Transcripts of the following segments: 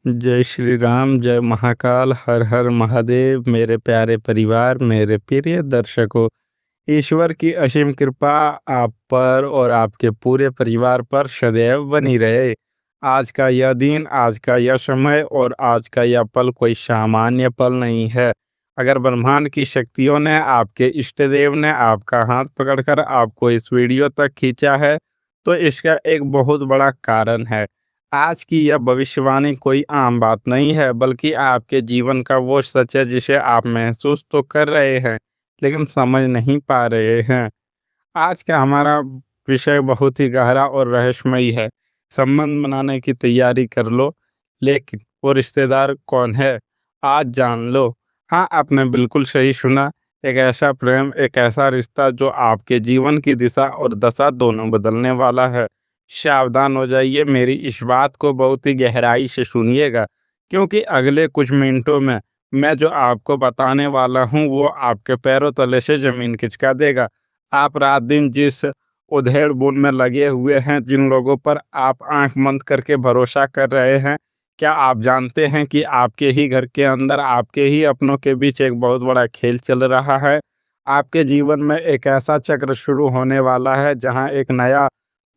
जय श्री राम, जय महाकाल, हर हर महादेव। मेरे प्यारे परिवार, मेरे प्रिय दर्शकों, ईश्वर की असीम कृपा आप पर और आपके पूरे परिवार पर सदैव बनी रहे। आज का यह दिन, आज का यह समय और आज का यह पल कोई सामान्य पल नहीं है। अगर ब्रह्मांड की शक्तियों ने, आपके इष्ट देव ने आपका हाथ पकड़कर आपको इस वीडियो तक खींचा है, तो इसका एक बहुत बड़ा कारण है। आज की यह भविष्यवाणी कोई आम बात नहीं है, बल्कि आपके जीवन का वो सच है जिसे आप महसूस तो कर रहे हैं, लेकिन समझ नहीं पा रहे हैं। आज का हमारा विषय बहुत ही गहरा और रहस्यमयी है। संबंध बनाने की तैयारी कर लो, लेकिन वो रिश्तेदार कौन है? आज जान लो। हाँ, आपने बिल्कुल सही सुना। एक ऐसा प्रेम, एक ऐसा रिश्ता जो आपके जीवन की दिशा और दशा दोनों बदलने वाला है। सावधान हो जाइए, मेरी इस बात को बहुत ही गहराई से सुनिएगा, क्योंकि अगले कुछ मिनटों में मैं जो आपको बताने वाला हूँ वो आपके पैरों तले से ज़मीन खिसका देगा। आप रात दिन जिस उधेड़-बुन में लगे हुए हैं, जिन लोगों पर आप आँख बंद करके भरोसा कर रहे हैं, क्या आप जानते हैं कि आपके ही घर के अंदर, आपके ही अपनों के बीच एक बहुत बड़ा खेल चल रहा है? आपके जीवन में एक ऐसा चक्र शुरू होने वाला है, जहाँ एक नया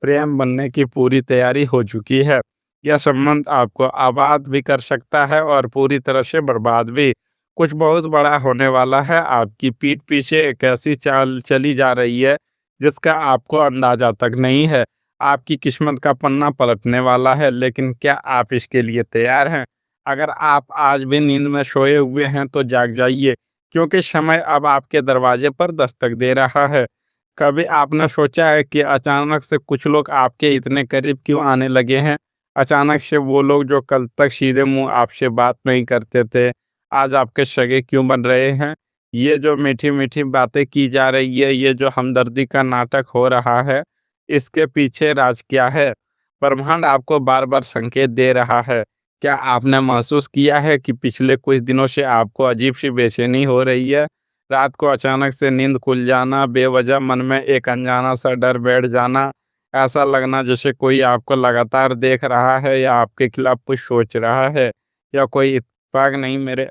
प्रेम बनने की पूरी तैयारी हो चुकी है। यह संबंध आपको आबाद भी कर सकता है और पूरी तरह से बर्बाद भी। कुछ बहुत बड़ा होने वाला है। आपकी पीठ पीछे एक ऐसी चाल चली जा रही है जिसका आपको अंदाजा तक नहीं है। आपकी किस्मत का पन्ना पलटने वाला है, लेकिन क्या आप इसके लिए तैयार हैं? अगर आप आज भी नींद में सोए हुए हैं तो जाग जाइए, क्योंकि समय अब आपके दरवाजे पर दस्तक दे रहा है। कभी आपने सोचा है कि अचानक से कुछ लोग आपके इतने करीब क्यों आने लगे हैं? अचानक से वो लोग जो कल तक सीधे मुंह आपसे बात नहीं करते थे, आज आपके सगे क्यों बन रहे हैं? ये जो मीठी-मीठी बातें की जा रही है, ये जो हमदर्दी का नाटक हो रहा है, इसके पीछे राज क्या है? ब्रह्मांड आपको बार-बार संकेत दे रहा है। क्या आपने महसूस किया है कि पिछले कुछ दिनों से आपको अजीब-सी बेचैनी हो रही है? रात को अचानक से नींद खुल जाना, बेवजह मन में एक अनजाना-सा डर बैठ जाना, ऐसा लगना जैसे कोई आपको लगातार देख रहा है या आपके खिलाफ कुछ सोच रहा है, या कोई इत्तेफाक नहीं मेरे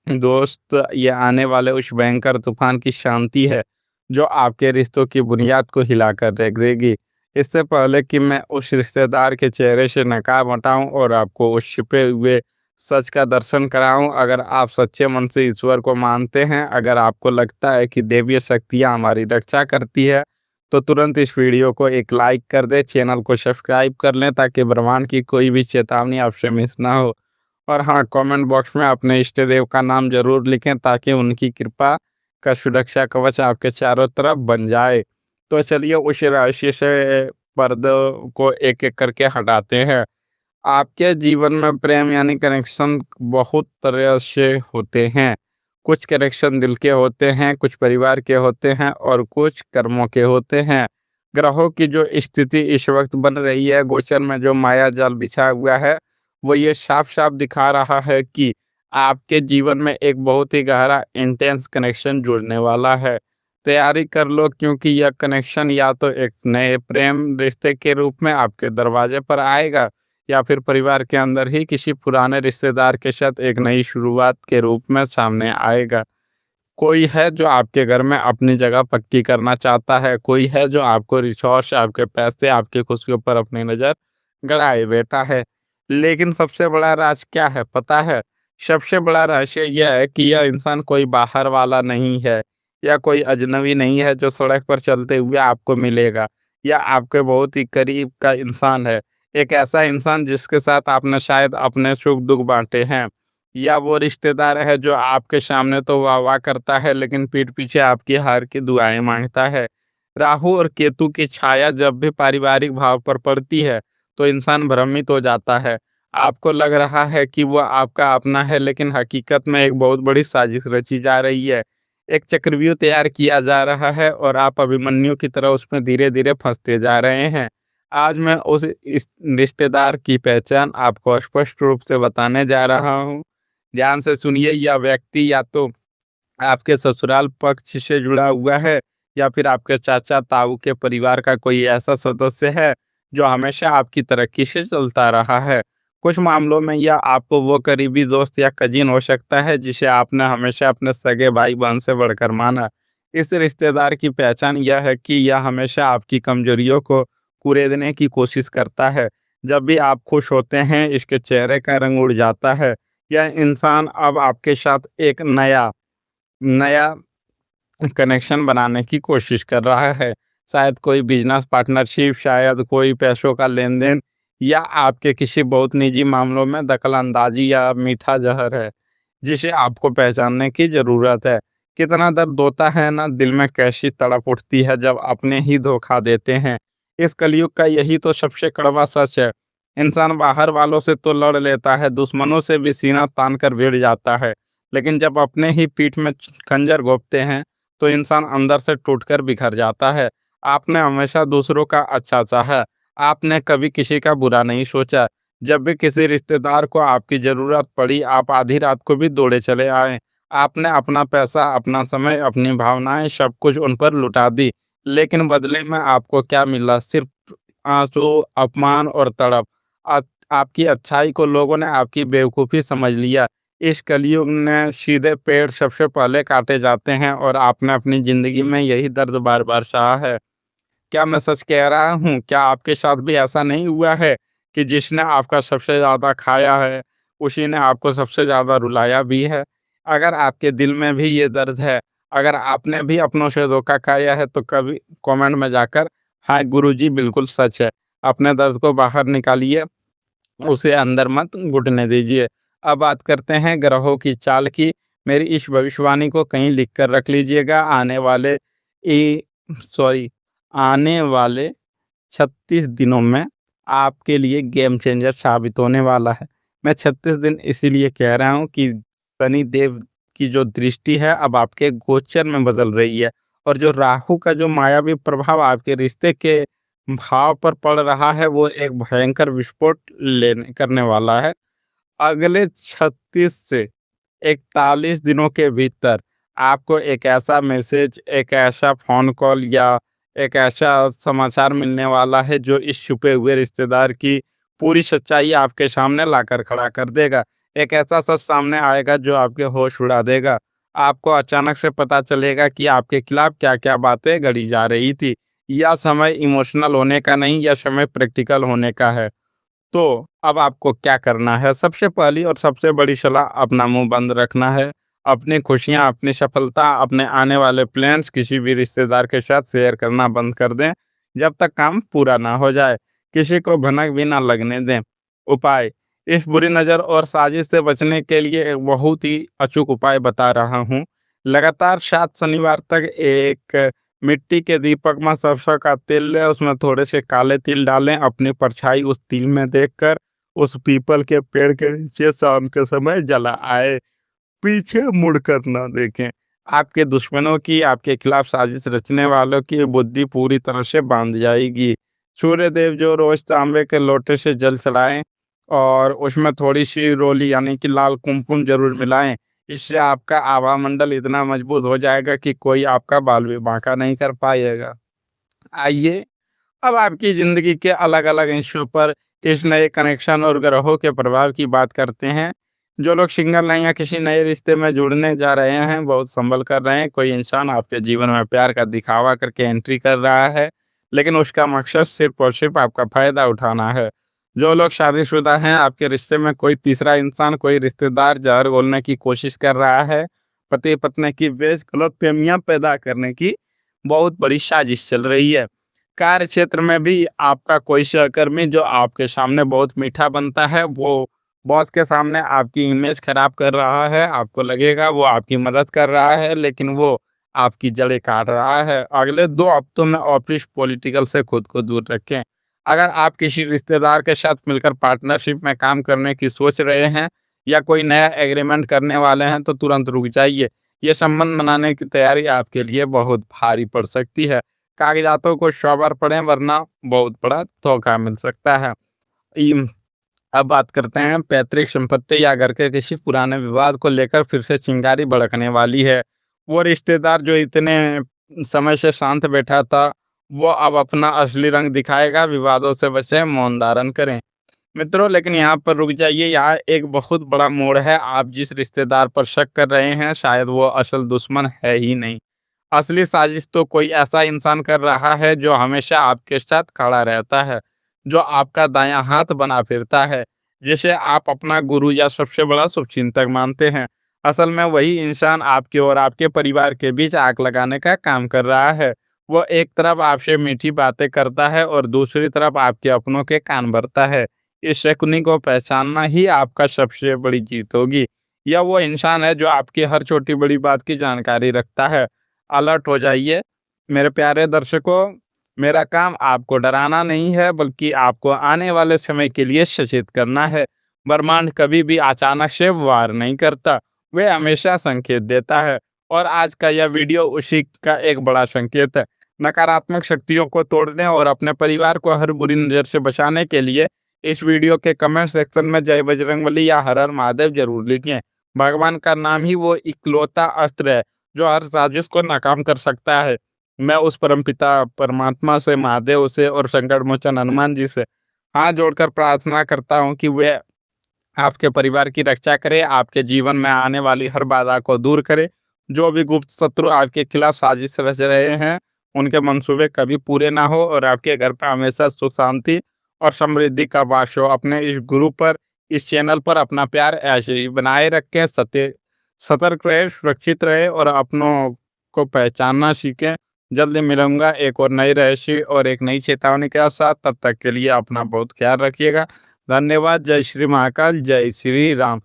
दोस्त, ये आने वाले उस भयंकर तूफान की शांति है जो आपके रिश्तों की बुनियाद को हिलाकर रख देगी। इससे पहले कि मैं उस रिश्तेदार के चेहरे से नकाब हटाऊं और आपको उस छिपे हुए सच का दर्शन कराऊं, अगर आप सच्चे मन से ईश्वर को मानते हैं, अगर आपको लगता है कि दैवीय शक्तियां हमारी रक्षा करती है, तो तुरंत इस वीडियो को एक लाइक कर दें, चैनल को सब्सक्राइब कर लें, ताकि ब्रह्मांड की कोई भी चेतावनी आपसे मिस ना हो। और हाँ, कमेंट बॉक्स में अपने इष्ट देव का नाम ज़रूर लिखें, ताकि उनकी कृपा का सुरक्षा कवच आपके चारों तरफ बन जाए। तो चलिए उस राशि से पर्दों को एक-एक करके हटाते हैं। आपके जीवन में प्रेम यानी कनेक्शन बहुत तरह से होते हैं। कुछ कनेक्शन दिल के होते हैं, कुछ परिवार के होते हैं और कुछ कर्मों के होते हैं। ग्रहों की जो स्थिति इस वक्त बन रही है, गोचर में जो माया जाल बिछा हुआ है, वो ये साफ-साफ दिखा रहा है कि आपके जीवन में एक बहुत ही गहरा इंटेंस कनेक्शन जुड़ने वाला है। तैयारी कर लो, क्योंकि यह कनेक्शन या तो एक नए प्रेम रिश्ते के रूप में आपके दरवाजे पर आएगा, या फिर परिवार के अंदर ही किसी पुराने रिश्तेदार के साथ एक नई शुरुआत के रूप में सामने आएगा। कोई है जो आपके घर में अपनी जगह पक्की करना चाहता है, कोई है जो आपको रिसोर्स, आपके पैसे, आपकी खुशियों पर अपनी नज़र गड़ाए बैठा है। लेकिन सबसे बड़ा राज क्या है पता है? सबसे बड़ा रहस्य यह है कि यह इंसान कोई बाहर वाला नहीं है, या कोई अजनबी नहीं है जो सड़क पर चलते हुए आपको मिलेगा, या आपके बहुत ही करीब का इंसान है। एक ऐसा इंसान जिसके साथ आपने शायद अपने सुख-दुःख बाँटे हैं, या वो रिश्तेदार है जो आपके सामने तो वाह-वाह करता है, लेकिन पीठ पीछे आपकी हार की दुआएँ माँगता है। राहु और केतु की छाया जब भी पारिवारिक भाव पर पड़ती है, तो इंसान भ्रमित हो जाता है। आपको लग रहा है कि वो आपका अपना है, लेकिन हकीकत में एक बहुत बड़ी साजिश रची जा रही है। एक चक्रव्यूह तैयार किया जा रहा है और आप अभिमन्यु की तरह उसमें धीरे-धीरे फँसते जा रहे हैं। आज मैं उस इस रिश्तेदार की पहचान आपको स्पष्ट रूप से बताने जा रहा हूँ। ध्यान से सुनिए, यह व्यक्ति या तो आपके ससुराल पक्ष से जुड़ा हुआ है, या फिर आपके चाचा-ताऊ के परिवार का कोई ऐसा सदस्य है जो हमेशा आपकी तरक्की से चलता रहा है। कुछ मामलों में यह आपको वो करीबी दोस्त या कजिन हो सकता है जिसे आपने हमेशा अपने सगे भाई-बहन से बढ़कर माना। इस रिश्तेदार की पहचान यह है कि यह हमेशा आपकी कमजोरियों को कुरेदने की कोशिश करता है। जब भी आप खुश होते हैं, इसके चेहरे का रंग उड़ जाता है। यह इंसान अब आपके साथ एक नया नया कनेक्शन बनाने की कोशिश कर रहा है। शायद कोई बिज़नेस पार्टनरशिप, शायद कोई पैसों का लेन-देन या आपके किसी बहुत निजी मामलों में दखल-अंदाज़ी या मीठा ज़हर है, जिसे आपको पहचानने की ज़रूरत है। कितना दर्द होता है ना, दिल में कैसी तड़प उठती है जब अपने ही धोखा देते हैं। इस कलयुग का यही तो सबसे कड़वा सच है। इंसान बाहर वालों से तो लड़ लेता है, दुश्मनों से भी सीना तान कर भिड़ जाता है, लेकिन जब अपने ही पीठ में खंजर घोंपते हैं, तो इंसान अंदर से टूटकर बिखर जाता है। आपने हमेशा दूसरों का अच्छा चाहा, आपने कभी किसी का बुरा नहीं सोचा। जब भी किसी रिश्तेदार को आपकी ज़रूरत पड़ी, आप आधी रात को भी दौड़े चले आए। आपने अपना पैसा, अपना समय, अपनी भावनाएँ सब कुछ उन पर लुटा दी। लेकिन बदले में आपको क्या मिला? सिर्फ़ आँसू, अपमान और तड़प। आपकी अच्छाई को लोगों ने आपकी बेवकूफ़ी समझ लिया। इस कलयुग ने सीधे पेड़ सबसे पहले काटे जाते हैं और आपने अपनी ज़िंदगी में यही दर्द बार-बार सहा है। क्या मैं सच कह रहा हूँ? क्या आपके साथ भी ऐसा नहीं हुआ है कि जिसने आपका सबसे ज़्यादा खाया है, उसी ने आपको सबसे ज़्यादा रुलाया भी है? अगर आपके दिल में भी ये दर्द है, अगर आपने भी अपनों से धोखा खाया है, तो कभी कमेंट में जाकर हाँ गुरुजी बिल्कुल सच है, अपने दर्द को बाहर निकालिए, उसे अंदर मत घुटने दीजिए। अब बात करते हैं ग्रहों की चाल की। मेरी इस भविष्यवाणी को कहीं लिख कर रख लीजिएगा। ई सॉरी आने वाले 36 दिनों में आपके लिए गेम चेंजर साबित होने वाला है। मैं 36 दिन इसीलिए कह रहा हूँ कि शनि देव की जो दृष्टि है अब आपके गोचर में बदल रही है, और जो राहु का जो मायावी प्रभाव आपके रिश्ते के भाव पर पड़ रहा है, वो एक भयंकर विस्फोट लेने करने वाला है। अगले 36 से 41 दिनों के भीतर आपको एक ऐसा मैसेज, एक ऐसा फ़ोन कॉल या एक ऐसा समाचार मिलने वाला है जो इस छुपे हुए रिश्तेदार की पूरी सच्चाई आपके सामने लाकर खड़ा कर देगा। एक ऐसा सच सामने आएगा जो आपके होश उड़ा देगा। आपको अचानक से पता चलेगा कि आपके खिलाफ क्या-क्या बातें गढ़ी जा रही थी। यह समय इमोशनल होने का नहीं, यह समय प्रैक्टिकल होने का है। तो अब आपको क्या करना है? सबसे पहली और सबसे बड़ी सलाह, अपना मुँह बंद रखना है। अपनी खुशियाँ, अपनी सफलता, अपने आने वाले प्लान्स किसी भी रिश्तेदार के साथ शेयर करना बंद कर दें, जब तक काम पूरा ना हो जाए। किसी को भनक भी ना लगने दें। उपाय: इस बुरी नज़र और साजिश से बचने के लिए एक बहुत ही अचूक उपाय बता रहा हूँ। लगातार 7 शनिवार तक एक मिट्टी के दीपक में सरसों का तेल लें, उसमें थोड़े से काले तिल डालें, अपनी परछाई उस तिल में देखकर उस पीपल के पेड़ के नीचे शाम के समय जला आए। पीछे मुड़कर ना देखें। आपके दुश्मनों की, आपके खिलाफ साजिश रचने वालों की बुद्धि पूरी तरह से बांध जाएगी। सूर्यदेव जो रोज तांबे के लोटे से जल चढ़ाएं और उसमें थोड़ी सी रोली यानी कि लाल कुमकुम जरूर मिलाएं। इससे आपका आभा मंडल इतना मजबूत हो जाएगा कि कोई आपका बाल भी बांका नहीं कर पाएगा। आइए अब आपकी ज़िंदगी के अलग-अलग हिस्सों पर इस नए कनेक्शन और ग्रहों के प्रभाव की बात करते हैं। जो लोग सिंगल हैं या किसी नए रिश्ते में जुड़ने जा रहे हैं, बहुत संभल कर रहें। कोई इंसान आपके जीवन में प्यार का दिखावा करके एंट्री कर रहा है, लेकिन उसका मकसद सिर्फ़ और सिर्फ़ आपका फ़ायदा उठाना है। जो लोग शादीशुदा हैं, आपके रिश्ते में कोई तीसरा इंसान, कोई रिश्तेदार ज़हर घोलने की कोशिश कर रहा है। पति-पत्नी की बीच गलतफ़हमियाँ पैदा करने की बहुत बड़ी साजिश चल रही है। कार्य क्षेत्र में भी आपका कोई सहकर्मी जो आपके सामने बहुत मीठा बनता है, वो बॉस के सामने आपकी इमेज खराब कर रहा है। आपको लगेगा वो आपकी मदद कर रहा है, लेकिन वो आपकी जड़ें काट रहा है। अगले 2 हफ्तों में ऑफिस पॉलिटिकल से खुद को दूर रखें। अगर आप किसी रिश्तेदार के साथ मिलकर पार्टनरशिप में काम करने की सोच रहे हैं या कोई नया एग्रीमेंट करने वाले हैं, तो तुरंत रुक जाइए। ये संबंध बनाने की तैयारी आपके लिए बहुत भारी पड़ सकती है। कागजातों को 100 बार पढ़ें, वरना बहुत बड़ा धोखा मिल सकता है। इम अब बात करते हैं पैतृक संपत्ति या घर के किसी पुराने विवाद को लेकर फिर से चिंगारी भड़कने वाली है। वो रिश्तेदार जो इतने समय से शांत बैठा था, वो अब अपना असली रंग दिखाएगा। विवादों से बचें, मौन धारण करें। मित्रों, लेकिन यहाँ पर रुक जाइए, यहाँ एक बहुत बड़ा मोड़ है। आप जिस रिश्तेदार पर शक कर रहे हैं, शायद वो असल दुश्मन है ही नहीं। असली साजिश तो कोई ऐसा इंसान कर रहा है जो हमेशा आपके साथ खड़ा रहता है, जो आपका दायाँ हाथ बना फिरता है, जिसे आप अपना गुरु या सबसे बड़ा शुभचिंतक मानते हैं। असल में वही इंसान आपके और आपके परिवार के बीच आग लगाने का काम कर रहा है। वो एक तरफ आपसे मीठी बातें करता है और दूसरी तरफ आपके अपनों के कान भरता है। इस शकुनी को पहचानना ही आपका सबसे बड़ी जीत होगी। यह वो इंसान है जो आपकी हर छोटी-बड़ी बात की जानकारी रखता है। अलर्ट हो जाइए मेरे प्यारे दर्शकों, मेरा काम आपको डराना नहीं है, बल्कि आपको आने वाले समय के लिए सचेत करना है। ब्रह्मांड कभी भी अचानक से वार नहीं करता, वे हमेशा संकेत देता है, और आज का यह वीडियो उसी का एक बड़ा संकेत है। नकारात्मक शक्तियों को तोड़ने और अपने परिवार को हर बुरी नज़र से बचाने के लिए इस वीडियो के कमेंट सेक्शन में जय बजरंगबली या हर हर महादेव जरूर लिखें। भगवान का नाम ही वो इकलौता अस्त्र है जो हर साजिश को नाकाम कर सकता है। मैं उस परमपिता परमात्मा से, महादेव से और संकट मोचन हनुमान जी से हाथ जोड़कर प्रार्थना करता हूँ कि वे आपके परिवार की रक्षा करे, आपके जीवन में आने वाली हर बाधा को दूर करे। जो भी गुप्त शत्रु आपके खिलाफ साजिश रच रहे हैं, उनके मंसूबे कभी पूरे ना हो और आपके घर पे हमेशा सुख शांति और समृद्धि का वास हो। अपने इस गुरु पर, इस चैनल पर अपना प्यार ऐसे ही बनाए रखें। सतर्क रहे, सुरक्षित रहे और अपनों को पहचानना सीखें। जल्दी मिलूंगा एक और नई रहस्य और एक नई चेतावनी के साथ। तब तक के लिए अपना बहुत ख्याल रखिएगा। धन्यवाद। जय श्री महाकाल, जय श्री राम।